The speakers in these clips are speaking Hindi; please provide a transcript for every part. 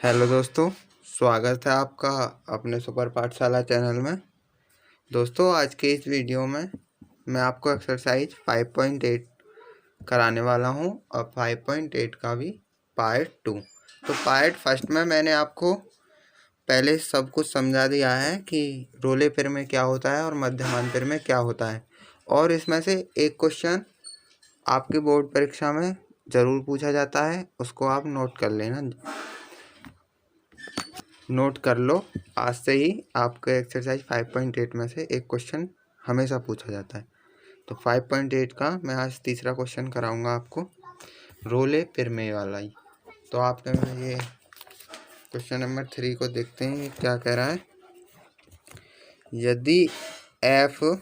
हेलो दोस्तों, स्वागत है आपका अपने सुपर पाठशाला चैनल में। दोस्तों, आज के इस वीडियो में मैं आपको एक्सरसाइज 5.8 कराने वाला हूं और 5.8 का भी पार्ट 2। तो पार्ट फर्स्ट में मैंने आपको पहले सब कुछ समझा दिया है कि रोले पेर में क्या होता है और मध्यमांतर में क्या होता है, और इसमें से एक क्वेश्चन आपकी बोर्ड परीक्षा में ज़रूर पूछा जाता है, उसको आप नोट कर लेना। नोट कर लो, आज से ही आपके एक्सरसाइज 5.8 में से एक क्वेश्चन हमेशा पूछा जाता है। तो 5.8 का मैं आज तीसरा क्वेश्चन कराऊंगा आपको, रोले पिरमे वाला ही। तो आपने ये क्वेश्चन नंबर 3 को देखते हैं, ये क्या कह रहा है। यदि f-5,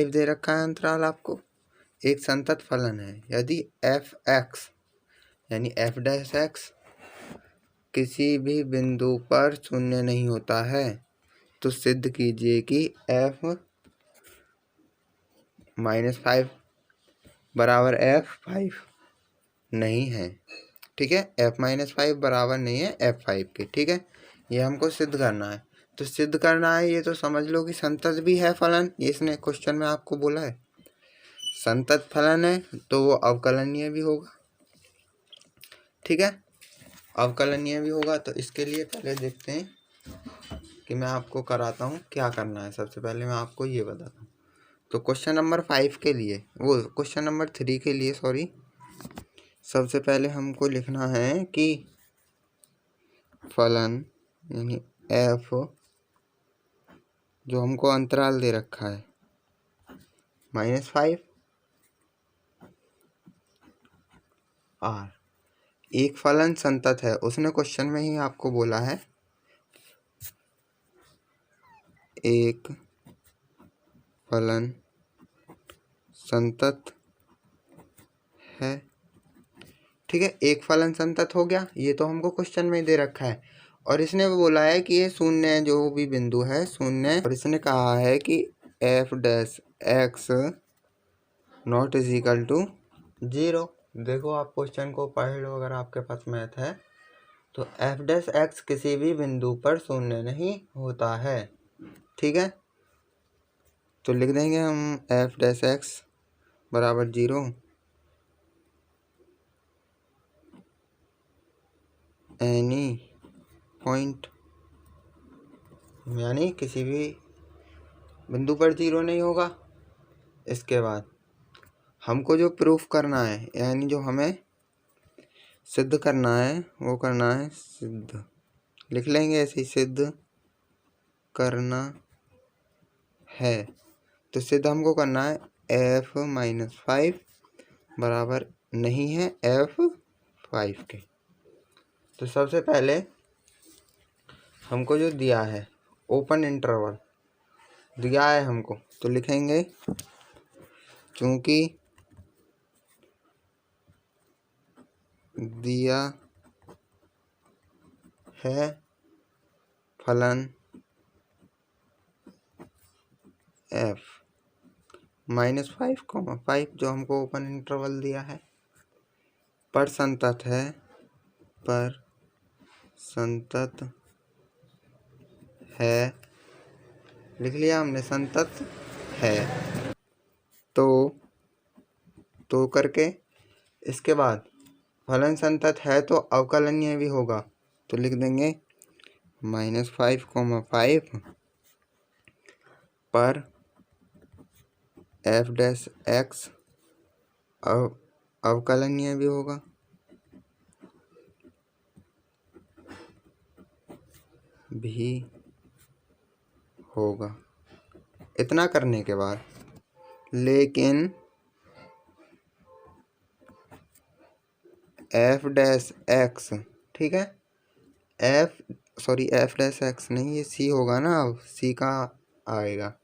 दे रखा है अंतराल आपको, एक संतत फलन है। यदि f(x) यानी f'(x) किसी भी बिंदु पर शून्य नहीं होता है, तो सिद्ध कीजिए कि f-5 बराबर f5 नहीं है। ठीक है, f-5 बराबर नहीं है f5 के। ठीक है, ये हमको सिद्ध करना है। तो सिद्ध करना है, ये तो समझ लो कि संतत भी है फलन। ये इसने क्वेश्चन में आपको बोला है संतत फलन है, तो वो अवकलनीय भी होगा। ठीक है, अवकलनीय भी होगा। तो इसके लिए पहले देखते हैं कि मैं आपको कराता हूँ क्या करना है। सबसे पहले मैं आपको ये बताता हूँ। तो क्वेश्चन नंबर 5 के लिए, वो क्वेश्चन नंबर 3 के लिए सॉरी, सबसे पहले हमको लिखना है कि फलन यानी f जो हमको अंतराल दे रखा है -5 और एक फलन संतत है। उसने क्वेश्चन में ही आपको बोला है एक फलन संतत है। ठीक है, एक फलन संतत हो गया, ये तो हमको क्वेश्चन में दे रखा है। और इसने बोला है कि ये शून्य जो भी बिंदु है शून्य, और इसने कहा है कि f'(x) not is equal to 0। देखो, आप क्वेश्चन को पढ़ लो अगर आपके पास मैथ है तो। f'(x) किसी भी बिंदु पर शून्य नहीं होता है। ठीक है, तो लिख देंगे हम f'(x) बराबर 0 एनी पॉइंट, यानी किसी भी बिंदु पर 0 नहीं होगा। इसके बाद हमको जो प्रूफ करना है, यानी जो हमें सिद्ध करना है, वो करना है सिद्ध। लिख लेंगे ऐसे ही, सिद्ध करना है। तो सिद्ध हमको करना है f-5 बराबर नहीं है f5 के। तो सबसे पहले हमको जो दिया है ओपन इंटरवल दिया है हमको, तो लिखेंगे चूंकि दिया है फलन f-5, जो हमको ओपन इंटरवल दिया है, पर संतत है, पर संतत है। लिख लिया हमने संतत है। तो करके इसके बाद फलन संतत है तो अवकलनीय भी होगा, तो लिख देंगे -5, पर f'(x) अवकलनीय भी होगा। इतना करने के बाद लेकिन f'(x), ठीक है, f'(x) नहीं, ये c होगा ना। अब c का आएगा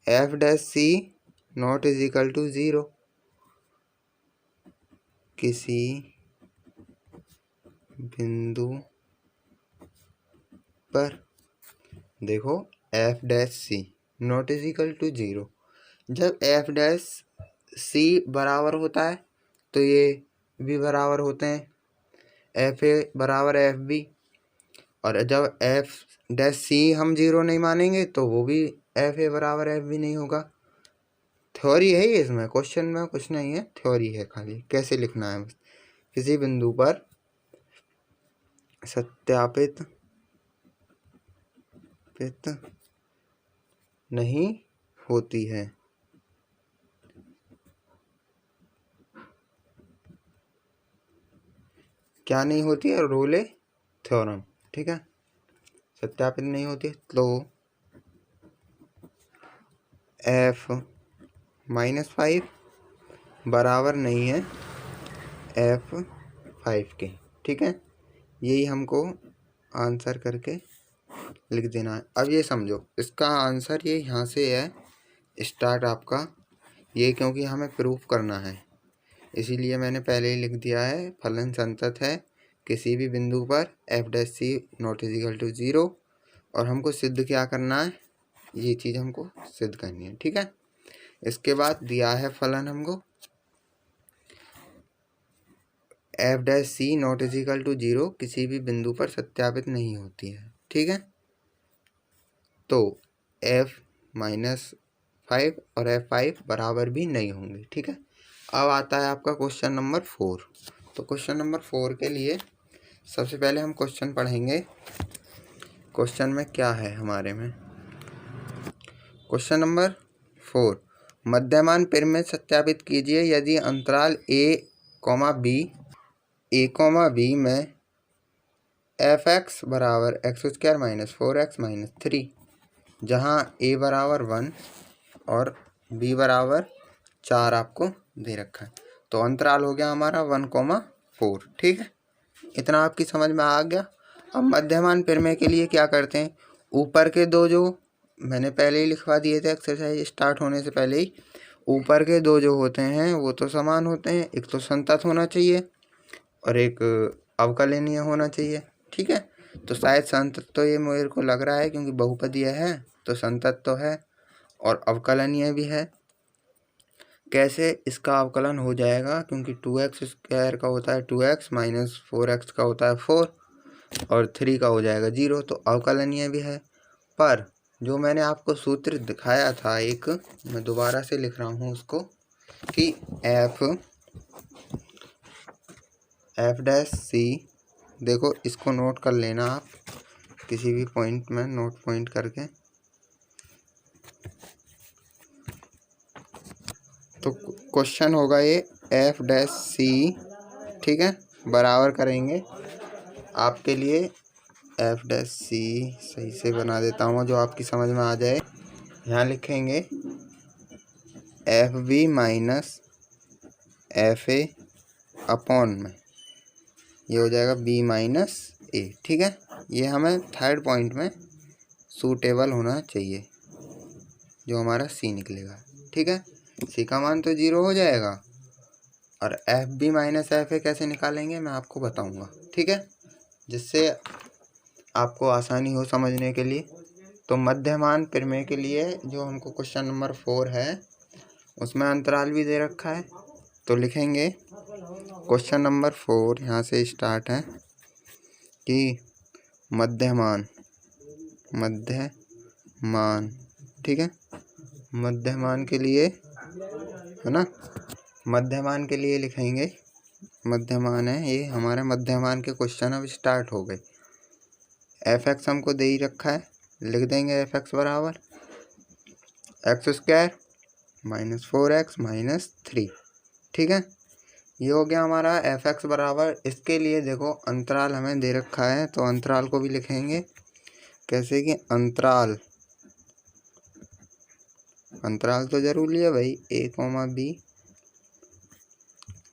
f'(c) not is equal to 0। किसी बिंदु पर देखो f'(c) not is equal to 0। जब f'(c) बराबर होता है तो ये भी बराबर होते हैं। एफ ए बराबर एफ बी, और जब एफ डैश सी हम 0 नहीं मानेंगे तो वो भी एफ ए बराबर एफ बी नहीं होगा। थ्योरी है ये, इसमें क्वेश्चन में कुछ नहीं है, थ्योरी है खाली, कैसे लिखना है बस। किसी बिंदु पर सत्यापित नहीं होती है। क्या नहीं होती है? रोले थ्योरम, ठीक है। सत्यापित नहीं होती तो f-5 बराबर नहीं है f5 के, ठीक है। यही हमको आंसर करके लिख देना है। अब ये समझो, इसका आंसर ये यहाँ से है स्टार्ट आपका, ये क्योंकि हमें प्रूफ करना है इसीलिए मैंने पहले ही लिख दिया है। फलन संतत है किसी भी बिंदु पर F dash C not is equal to 0, और हमको सिद्ध क्या करना है, ये चीज़ हमको सिद्ध करनी है, ठीक है। इसके बाद दिया है फलन हमको F dash C not is equal to 0 किसी भी बिंदु पर सत्यापित नहीं होती है, ठीक है। तो f-5 और f5 बराबर भी नहीं होंगे, ठीक है। अब आता है आपका क्वेश्चन नंबर 4। तो क्वेश्चन नंबर 4 के लिए सबसे पहले हम क्वेश्चन पढ़ेंगे। क्वेश्चन में क्या है हमारे में, क्वेश्चन नंबर 4, मध्यमान पिरामिड सत्यापित कीजिए यदि अंतराल a, b में f(x) बराबर x² - 4x - 3, जहाँ a बराबर 1 और b बराबर 4 आपको दे रखा है। तो अंतराल हो गया हमारा 1,4, ठीक है। इतना आपकी समझ में आ गया। अब मध्यमान पिरामिड के लिए क्या करते हैं, ऊपर के दो जो मैंने पहले ही लिखवा दिए थे एक्सरसाइज स्टार्ट होने से पहले ही, ऊपर के दो जो होते हैं वो तो समान होते हैं, एक तो संतत होना चाहिए और एक अवकलनीय होना चाहिए, ठीक है। तो शायद संतत तो ये मेरे को लग रहा है क्योंकि बहुपदीय है तो संतत तो है और अवकलनीय भी है। कैसे इसका अवकलन हो जाएगा, क्योंकि 2x² का होता है 2x - 4x का होता है 4 और 3 का हो जाएगा 0, तो अवकलनीय भी है। पर जो मैंने आपको सूत्र दिखाया था एक, मैं दोबारा से लिख रहा हूँ उसको, कि f डैश सी, देखो इसको नोट कर लेना आप किसी भी पॉइंट में नोट पॉइंट करके। तो क्वेश्चन होगा ये f डैश सी, ठीक है, बराबर करेंगे आपके लिए f डैश सी, सही से बना देता हूँ जो आपकी समझ में आ जाए। यहाँ लिखेंगे F B minus F A upon में, ये हो जाएगा b माइनस ए, ठीक है। ये हमें थर्ड पॉइंट में सूटेबल होना चाहिए जो हमारा c निकलेगा, ठीक है। c का मान तो 0 हो जाएगा और F B minus F A कैसे निकालेंगे मैं आपको बताऊंगा, ठीक है, जिससे आपको आसानी हो समझने के लिए। तो मध्यमान पिरामिड के लिए जो हमको क्वेश्चन नंबर 4 है उसमें अंतराल भी दे रखा है, तो लिखेंगे क्वेश्चन नंबर 4 यहाँ से स्टार्ट है कि मध्यमान, ठीक है, मध्यमान के लिए है ना, मध्यमान के लिए लिखेंगे, मध्यमान है ये हमारे मध्यमान के क्वेश्चन अब स्टार्ट हो गए। f(x) हमको दे ही रखा है, लिख देंगे f(x) बराबर x² - 4x - 3, ठीक है। ये हो गया हमारा f(x) बराबर। इसके लिए देखो अंतराल हमें दे रखा है तो अंतराल को भी लिखेंगे कैसे कि अंतराल तो जरूरी है भाई, a, b,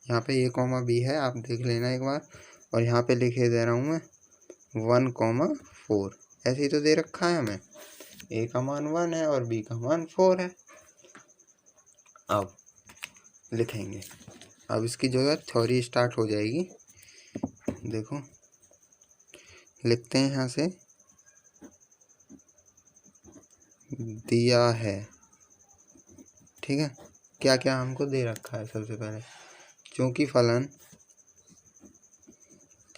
यहाँ पे a, b है, आप देख लेना एक बार, और यहाँ पे लिखे दे रहा हूँ मैं 1,4, ऐसे ही तो दे रखा है हमें, a का मान 1 है और b का मान 4 है। अब लिखेंगे, अब इसकी जो है थ्योरी स्टार्ट हो जाएगी। देखो लिखते हैं, यहाँ से दिया है, ठीक है, क्या क्या हमको दे रखा है। सबसे पहले चूंकि फलन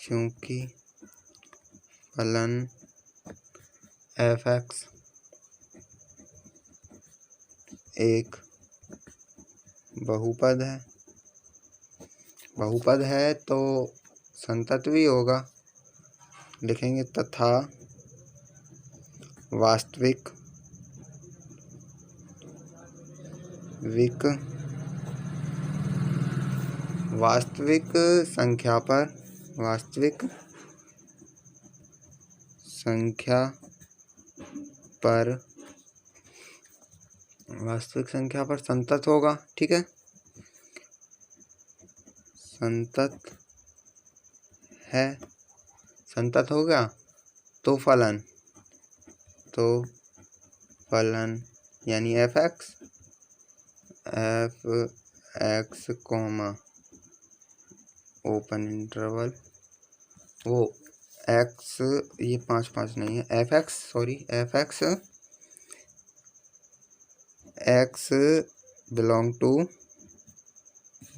क्योंकि फलन एफ एक्स एक बहुपद है तो संतत भी होगा। लिखेंगे तथा वास्तविक संख्या पर संतत होगा। ठीक है, संतत हो गया तो फलन यानी एफ एक्स ओपन इंटरवल वो एक्स, ये 5 नहीं है, एफ एक्स बिलोंग टू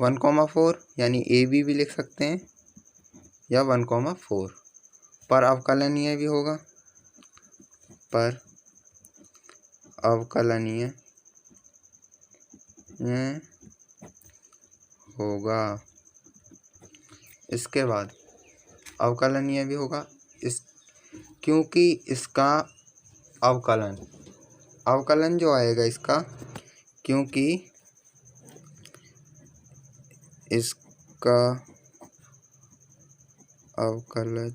1,4 यानी ए बी भी लिख सकते हैं या 1,4 पर अवकलनीय भी होगा, इसके बाद अवकलनीय भी होगा क्योंकि इसका अवकलन जो आएगा इसका, क्योंकि इसका अवकलन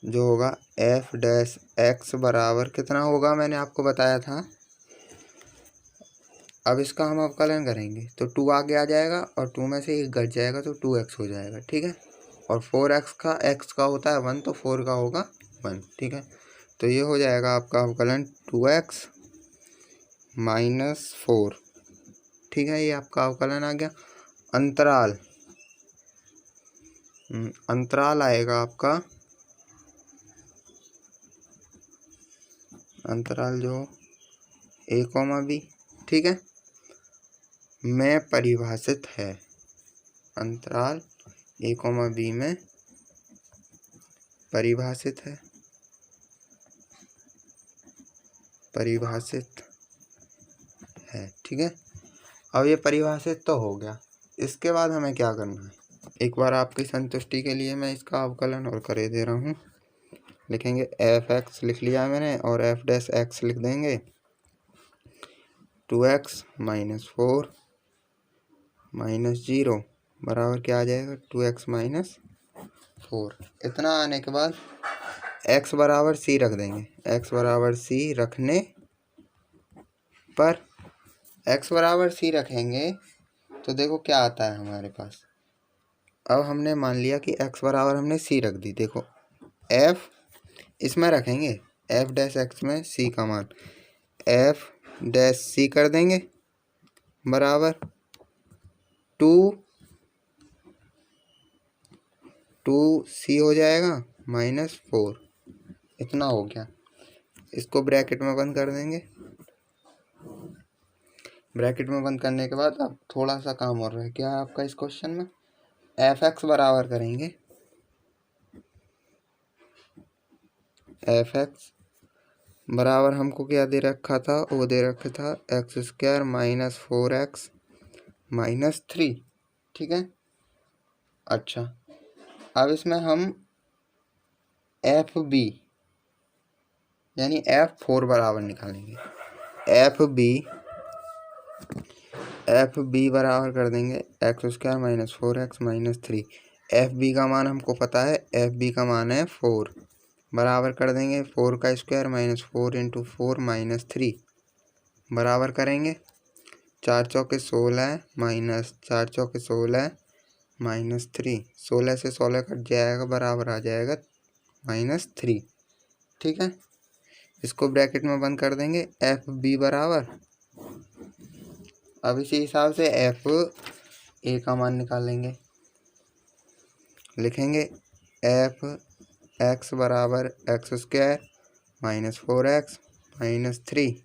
जो होगा एफ डैश एक्स बराबर कितना होगा, मैंने आपको बताया था। अब इसका हम अवकलन करेंगे तो 2 आगे आ जाएगा और 2 में से 1 घट जाएगा तो 2x हो जाएगा। ठीक है, और 4x का x का होता है 1 तो 4 का होगा 1। ठीक है, तो ये हो जाएगा आपका अवकलन 2x - 4। ठीक है, ये आपका अवकलन आ गया। अंतराल आएगा आपका, अंतराल जो a, b। ठीक है, में परिभाषित है, अंतराल a, b में परिभाषित है। ठीक है, अब ये परिभाषित तो हो गया। इसके बाद हमें क्या करना है, एक बार आपकी संतुष्टि के लिए मैं इसका अवकलन और करे दे रहा हूँ। लिखेंगे एफ एक्स लिख लिया मैंने और एफ डैश एक्स लिख देंगे। 2x - 4 - 0 बराबर क्या आ जाएगा, 2x - 4। इतना आने के बाद x बराबर c रख देंगे। x बराबर c रखने पर x बराबर c रखेंगे तो देखो क्या आता है हमारे पास। अब हमने मान लिया कि x बराबर हमने c रख दी। देखो f इसमें रखेंगे, f डैश x में c का मान f डैश c कर देंगे बराबर 2c हो जाएगा -4। इतना हो गया, इसको ब्रैकेट में बंद कर देंगे। ब्रैकेट में बंद करने के बाद अब थोड़ा सा काम और है क्या आपका इस क्वेश्चन में, एफ एक्स बराबर करेंगे एफ एक्स बराबर हमको क्या दे रखा था, वो दे रखा था x² - 4x - 3। ठीक है, अच्छा अब इसमें हम एफ बी यानी F4 बराबर निकालेंगे। एफ बी बराबर कर देंगे x² - 4x - 3। एफ बी का मान हमको पता है, एफ बी का मान है 4 बराबर कर देंगे 4 का स्क्वायर -4 × 4 - 3 बराबर करेंगे 4 चौके 16 -4 चौके 16 -3। 16 से 16 कट जाएगा बराबर आ जाएगा -3। ठीक है, इसको ब्रैकेट में बंद कर देंगे। एफ बी बराबर, अब इसी हिसाब से एफ ए का मान निकालेंगे। लिखेंगे एफ एक्स बराबर x² - 4x - 3।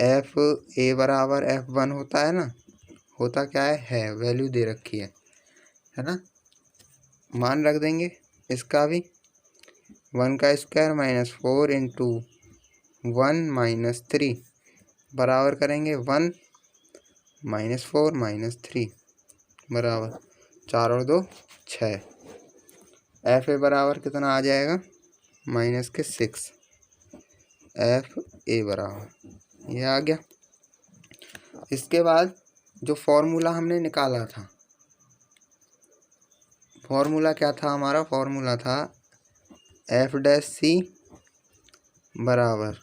एफ ए बराबर F1 होता है ना, होता क्या है वैल्यू दे रखी है ना। मान रख देंगे इसका भी 1 का स्क्वायर माइनस 4 इंटू 1 माइनस 3 बराबर करेंगे 1 माइनस 4 माइनस 3 बराबर 4 और 2 6। एफ ए बराबर कितना आ जाएगा माइनस के 6। एफ ए बराबर ये आ गया। इसके बाद जो फॉर्मूला हमने निकाला था, फॉर्मूला क्या था हमारा, फॉर्मूला था एफ डैश सी बराबर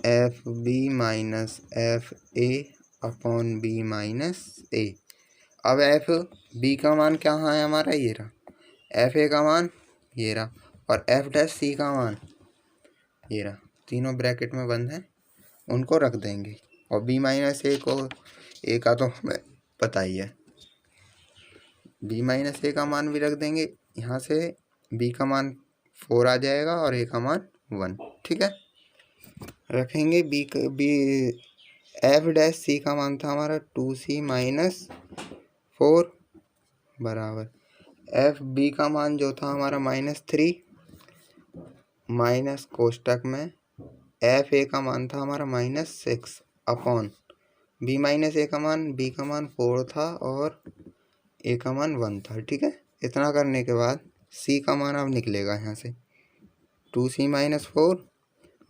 F B minus F A upon B minus A. अब एफ बी का मान क्या है हमारा, ये रहा, एफ ए का मान ये रहा, और एफ डैश सी का मान ये रहा, तीनों ब्रैकेट में बंद हैं, उनको रख देंगे। और बी माइनस ए को, ए का तो हमें पता ही है, बी माइनस ए का मान भी रख देंगे। यहाँ से बी का मान 4 आ जाएगा और ए का मान 1। ठीक है, रखेंगे बी एफ डैश सी का मान था हमारा 2c माइनस 4 बराबर एफ बी का मान जो था हमारा -3 माइनस कोष्टक में एफ ए का मान था हमारा -6 अपॉन बी माइनस ए का मान, बी का मान 4 था और ए का मान 1 था। ठीक है, इतना करने के बाद सी का मान अब निकलेगा यहाँ से 2c minus 4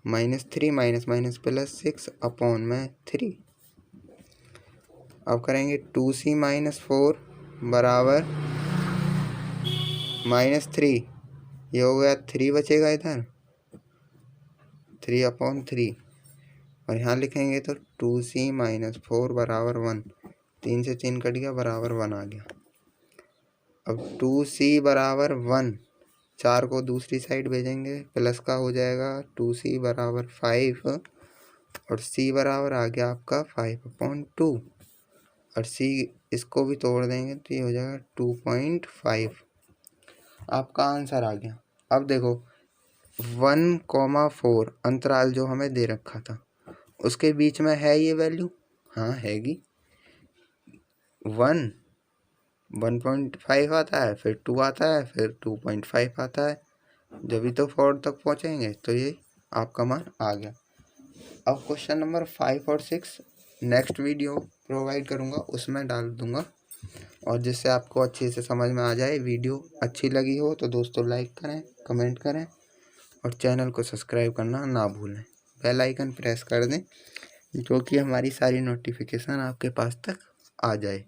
minus 3 minus minus plus 6 upon में 3। अब करेंगे 2c माइनस 4 बराबर -3, ये हो गया 3 बचेगा इधर 3 अपॉन 3, और यहाँ लिखेंगे तो 2c माइनस 4 बराबर 1, 3 से 3 कट गया बराबर 1 आ गया। अब 2c बराबर 1, 4 को दूसरी साइड भेजेंगे, प्लस का हो जाएगा 2c बराबर 5, और c बराबर आ गया आपका 5/2, और c इसको भी तोड़ देंगे तो ये हो जाएगा 2.5। आपका आंसर आ गया। अब देखो 1,4 अंतराल जो हमें दे रखा था उसके बीच में है ये वैल्यू, हाँ हैगी। 1.5 आता है, फिर 2 आता है, फिर 2.5 आता है, जब भी तो 4 तक पहुँचेंगे तो ये आपका मान आ गया। अब क्वेश्चन नंबर 5 और 6 नेक्स्ट वीडियो प्रोवाइड करूँगा, उसमें डाल दूँगा, और जिससे आपको अच्छे से समझ में आ जाए। वीडियो अच्छी लगी हो तो दोस्तों लाइक करें, कमेंट करें, और चैनल को सब्सक्राइब करना ना भूलें। बेल आइकन प्रेस कर दें जो कि हमारी सारी नोटिफिकेशन आपके पास तक आ जाए।